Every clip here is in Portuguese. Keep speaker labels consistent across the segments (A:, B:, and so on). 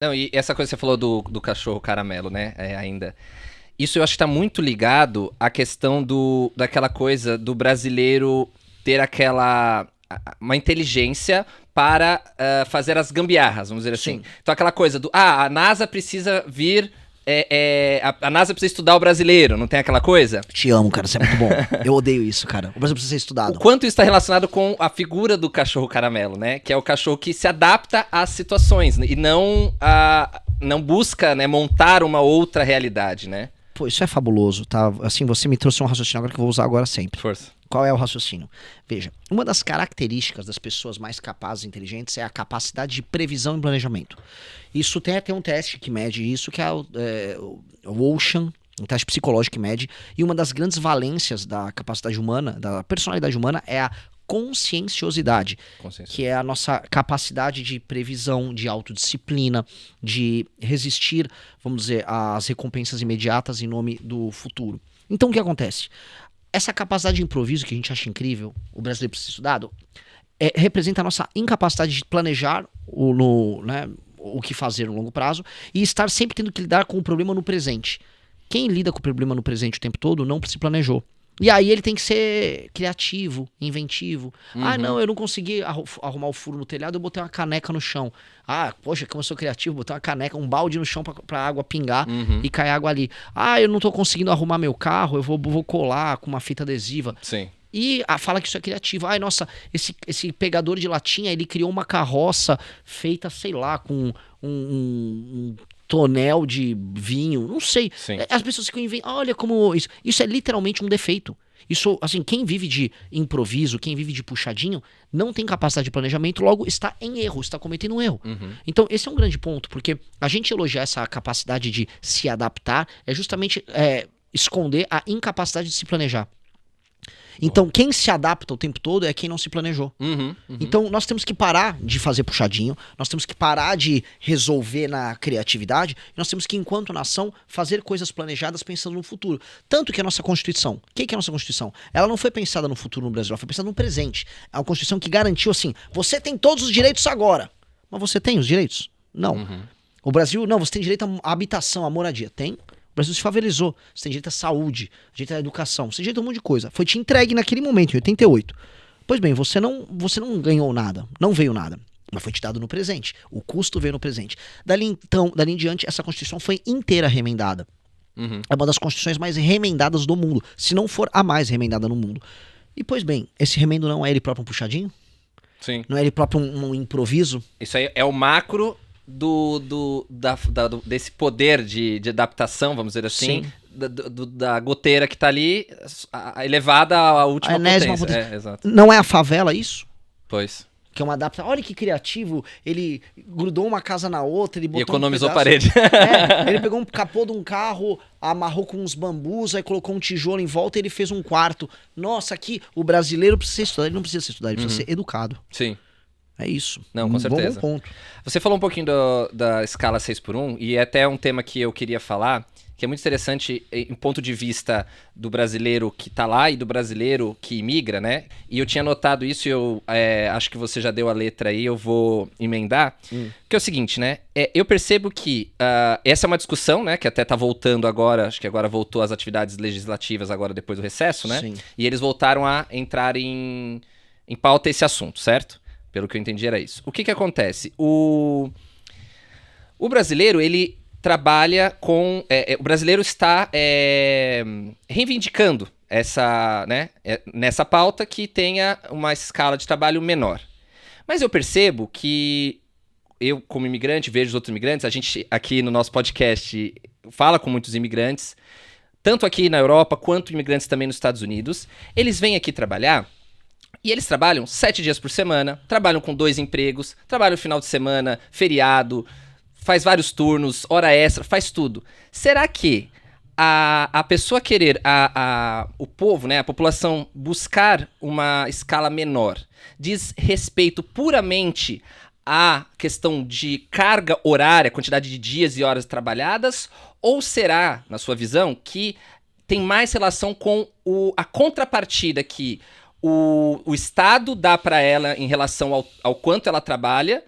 A: Não, e essa coisa que você falou do cachorro caramelo, né? Ainda. Isso eu acho que tá muito ligado à questão daquela coisa do brasileiro ter uma inteligência para fazer as gambiarras, vamos dizer assim.
B: Sim.
A: Então aquela coisa a NASA precisa vir. A NASA precisa estudar o brasileiro, não tem aquela coisa?
B: Te amo, cara, você é muito bom. Eu odeio isso, cara. O Brasil precisa ser
A: O
B: estudado.
A: quanto isso está relacionado com a figura do cachorro caramelo, né? Que é o cachorro que se adapta às situações e não busca, né, montar uma outra realidade, né?
B: Pô, isso é fabuloso, tá? Assim, você me trouxe um raciocínio agora que eu vou usar agora sempre.
A: Força.
B: Qual é o raciocínio? Veja, uma das características das pessoas mais capazes e inteligentes é a capacidade de previsão e planejamento. Isso tem até um teste que mede isso, que é o Ocean, um teste psicológico que mede, e uma das grandes valências da capacidade humana, da personalidade humana, é a conscienciosidade, que é a nossa capacidade de previsão, de autodisciplina, de resistir, vamos dizer, às recompensas imediatas em nome do futuro. Então o que acontece? Essa capacidade de improviso que a gente acha incrível, o brasileiro precisa ser estudado, representa a nossa incapacidade de planejar o que fazer no longo prazo e estar sempre tendo que lidar com o problema no presente. Quem lida com o problema no presente o tempo todo não se planejou. E aí ele tem que ser criativo, inventivo.
A: Uhum.
B: Ah, não, eu não consegui arrumar o furo no telhado, eu botei uma caneca no chão. Ah, poxa, como eu sou criativo, botei uma caneca, um balde no chão pra água pingar e cair água ali. Ah, eu não tô conseguindo arrumar meu carro, eu vou colar com uma fita adesiva.
A: Sim.
B: E fala que isso é criativo. Ai, nossa, esse pegador de latinha, ele criou uma carroça feita, sei lá, com um tonel de vinho, não sei.
A: Sim.
B: As pessoas ficam inventando, olha como isso é literalmente um defeito. Isso, assim, quem vive de improviso, quem vive de puxadinho, não tem capacidade de planejamento, logo está em erro, está cometendo um erro. Então, esse é um grande ponto, porque a gente elogiar essa capacidade de se adaptar é justamente esconder a incapacidade de se planejar. Então, quem se adapta o tempo todo é quem não se planejou. Então, nós temos que parar de fazer puxadinho, nós temos que parar de resolver na criatividade, nós temos que, enquanto nação, fazer coisas planejadas pensando no futuro. Tanto que a nossa Constituição, o que é a nossa Constituição? Ela não foi pensada no futuro no Brasil, ela foi pensada no presente. É uma Constituição que garantiu assim, você tem todos os direitos agora. Mas você tem os direitos? Não. O Brasil, não, você tem direito à habitação, à moradia. Tem. O Brasil se favelizou. Você tem direito à saúde, direito à educação, você tem direito a um monte de coisa. Foi te entregue naquele momento, em 88. Pois bem, você não ganhou nada, não veio nada, mas foi te dado no presente. O custo veio no presente. Dali em diante, essa Constituição foi inteira remendada. É uma das Constituições mais remendadas do mundo, se não for a mais remendada no mundo. E pois bem, esse remendo não é ele próprio um puxadinho?
A: Sim.
B: Não é ele próprio um improviso?
A: Isso aí é o macro desse poder de adaptação, vamos dizer assim, da goteira que tá ali, elevada à última potência. Exato.
B: Não é a favela isso?
A: Pois.
B: Que é uma adaptação. Olha que criativo, ele grudou uma casa na outra, ele botou
A: E economizou
B: um
A: parede.
B: Ele pegou um capô de um carro, amarrou com uns bambus, aí colocou um tijolo em volta e ele fez um quarto. Nossa, aqui o brasileiro precisa estudar, ele não precisa ser estudado, ele precisa ser educado.
A: Sim.
B: É isso.
A: Não, com certeza.
B: Bom ponto.
A: Você falou um pouquinho da escala 6x1, e é até um tema que eu queria falar, que é muito interessante em ponto de vista do brasileiro que tá lá e do brasileiro que imigra, né? E eu tinha notado isso e eu acho que você já deu a letra aí, eu vou emendar. Que é o seguinte, né? Eu percebo que essa é uma discussão, né? Que até tá voltando agora, acho que agora voltou às atividades legislativas agora depois do recesso, né?
B: Sim.
A: E eles voltaram a entrar em pauta esse assunto, certo? Pelo que eu entendi era isso. O que acontece? O brasileiro, ele trabalha com... o brasileiro está reivindicando nessa pauta que tenha uma escala de trabalho menor. Mas eu percebo que eu, como imigrante, vejo os outros imigrantes, a gente aqui no nosso podcast fala com muitos imigrantes, tanto aqui na Europa quanto imigrantes também nos Estados Unidos. Eles vêm aqui trabalhar e eles trabalham 7 dias por semana, trabalham com 2 empregos, trabalham final de semana, feriado, faz vários turnos, hora extra, faz tudo. Será que a pessoa querer, o povo, né, a população buscar uma escala menor, diz respeito puramente à questão de carga horária, quantidade de dias e horas trabalhadas, ou será, na sua visão, que tem mais relação com a contrapartida que o Estado dá para ela em relação ao quanto ela trabalha,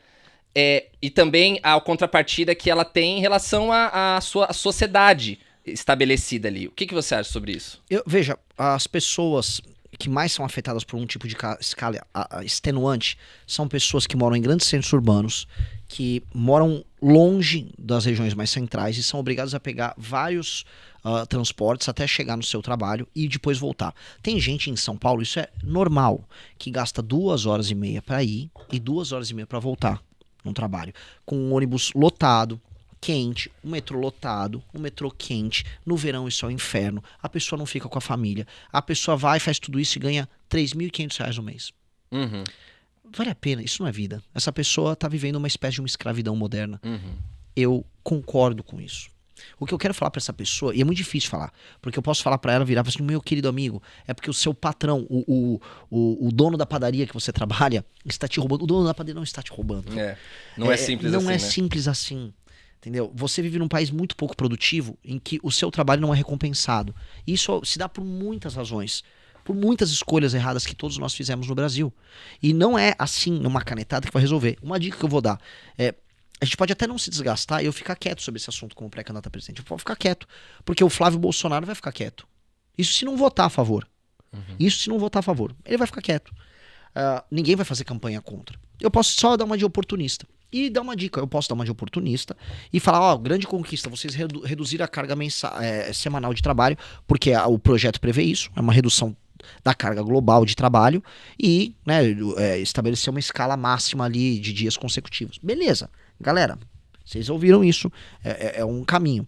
A: E também a contrapartida que ela tem em relação à sua sociedade estabelecida ali. O que você acha sobre isso?
B: Veja, as pessoas que mais são afetadas por um tipo de escala extenuante são pessoas que moram em grandes centros urbanos, que moram longe das regiões mais centrais e são obrigadas a pegar vários transportes até chegar no seu trabalho e depois voltar. Tem gente em São Paulo, isso é normal, que gasta 2h30 para ir e 2h30 para voltar no trabalho, com um ônibus lotado, quente, um metrô lotado, um metrô quente, no verão isso é um inferno, a pessoa não fica com a família, a pessoa vai, faz tudo isso e ganha R$3.500 no mês.
A: Uhum.
B: Vale a pena, isso não é vida. Essa pessoa tá vivendo uma espécie de uma escravidão moderna.
A: Uhum.
B: Eu concordo com isso. O que eu quero falar pra essa pessoa, e é muito difícil falar, porque eu posso falar pra ela, virar e falar assim, meu querido amigo, é porque o seu patrão, o dono da padaria que você trabalha, está te roubando. O dono da padaria não está te roubando.
A: Não é simples
B: não
A: assim,
B: é
A: né?
B: simples assim. Entendeu? Você vive num país muito pouco produtivo, em que o seu trabalho não é recompensado. Isso se dá por muitas razões, por muitas escolhas erradas que todos nós fizemos no Brasil. E não é assim, numa canetada, que vai resolver. Uma dica que eu vou dar é: a gente pode até não se desgastar e eu ficar quieto sobre esse assunto como pré-candidato a presidente. Eu vou ficar quieto, porque o Flávio Bolsonaro vai ficar quieto. Isso se não votar a favor. Isso se não votar a favor. Ele vai ficar quieto. Ninguém vai fazer campanha contra. Eu posso só dar uma de oportunista. E dar uma dica, eu posso dar uma de oportunista e falar, grande conquista, vocês reduziram a carga semanal de trabalho, porque o projeto prevê isso, é uma redução da carga global de trabalho e, né, estabelecer uma escala máxima ali de dias consecutivos. Beleza, galera, vocês ouviram isso, é um caminho.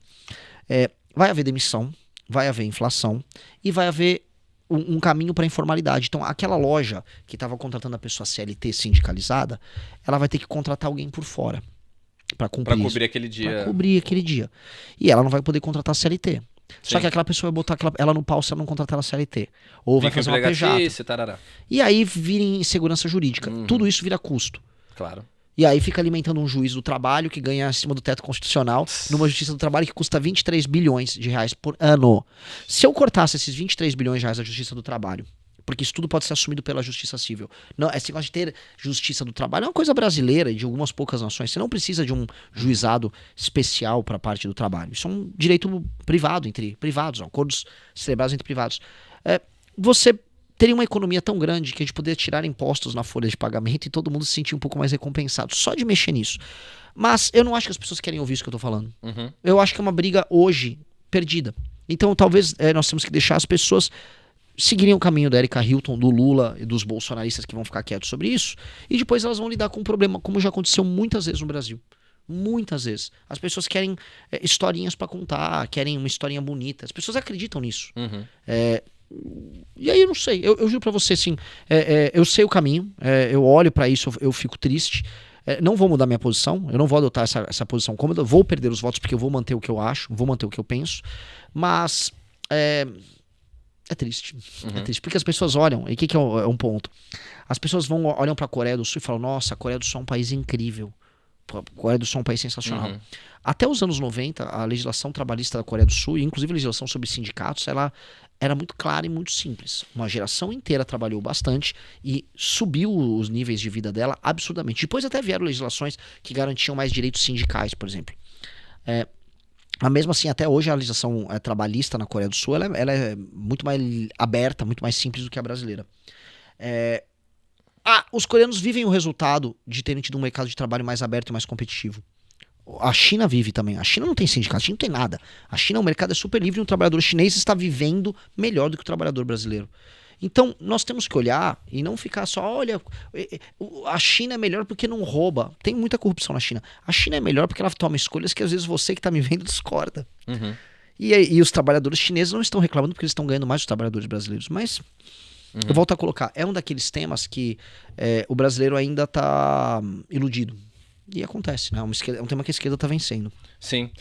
B: Vai haver demissão, vai haver inflação e vai haver um caminho para a informalidade. Então, aquela loja que estava contratando a pessoa CLT sindicalizada, ela vai ter que contratar alguém por fora para
A: cobrir aquele dia.
B: Para cobrir aquele dia. E ela não vai poder contratar CLT.
A: Sim.
B: Só que aquela pessoa vai botar ela no pau se ela não contratar ela CLT. Ou vai fazer uma PJ.
A: Tarará.
B: E aí vira insegurança jurídica. Tudo isso vira custo.
A: Claro.
B: E aí fica alimentando um juiz do trabalho que ganha acima do teto constitucional numa justiça do trabalho que custa 23 bilhões de reais por ano. Se eu cortasse esses 23 bilhões de reais da justiça do trabalho, porque isso tudo pode ser assumido pela justiça civil. Não, esse negócio de ter justiça do trabalho é uma coisa brasileira e de algumas poucas nações. Você não precisa de um juizado especial para a parte do trabalho. Isso é um direito privado, entre privados, acordos celebrados entre privados. Você teria uma economia tão grande que a gente poderia tirar impostos na folha de pagamento e todo mundo se sentir um pouco mais recompensado, só de mexer nisso. Mas eu não acho que as pessoas querem ouvir isso que eu tô falando. Eu acho que é uma briga hoje perdida. Então talvez nós temos que deixar as pessoas seguirem o caminho da Erika Hilton, do Lula e dos bolsonaristas que vão ficar quietos sobre isso, e depois elas vão lidar com um problema, como já aconteceu muitas vezes no Brasil. Muitas vezes. As pessoas querem historinhas pra contar, querem uma historinha bonita. As pessoas acreditam nisso. E aí eu não sei, eu juro pra você assim, eu sei o caminho, eu olho pra isso, eu fico triste, não vou mudar minha posição, eu não vou adotar essa posição cômoda, vou perder os votos porque eu vou manter o que eu acho, vou manter o que eu penso, mas é triste, é triste, porque as pessoas olham, e o que é um ponto, as pessoas olham pra Coreia do Sul e falam, nossa, a Coreia do Sul é um país incrível, a Coreia do Sul é um país sensacional. Até os anos 90, a legislação trabalhista da Coreia do Sul, inclusive a legislação sobre sindicatos, ela era muito clara e muito simples. Uma geração inteira trabalhou bastante e subiu os níveis de vida dela absurdamente. Depois até vieram legislações que garantiam mais direitos sindicais, por exemplo. Mas mesmo assim, até hoje a legislação trabalhista na Coreia do Sul ela é muito mais aberta, muito mais simples do que a brasileira. Os coreanos vivem o resultado de terem tido um mercado de trabalho mais aberto e mais competitivo. A China vive também. A China não tem sindicato, a China não tem nada. A China, o mercado é super livre e o trabalhador chinês está vivendo melhor do que o trabalhador brasileiro. Então, nós temos que olhar e não ficar só, olha, a China é melhor porque não rouba. Tem muita corrupção na China. A China é melhor porque ela toma escolhas que às vezes você que está me vendo discorda. E os trabalhadores chineses não estão reclamando porque eles estão ganhando mais dos trabalhadores brasileiros. Mas, eu volto a colocar, é um daqueles temas que o brasileiro ainda está iludido. E acontece, né? É um tema que a esquerda está vencendo.
A: Sim.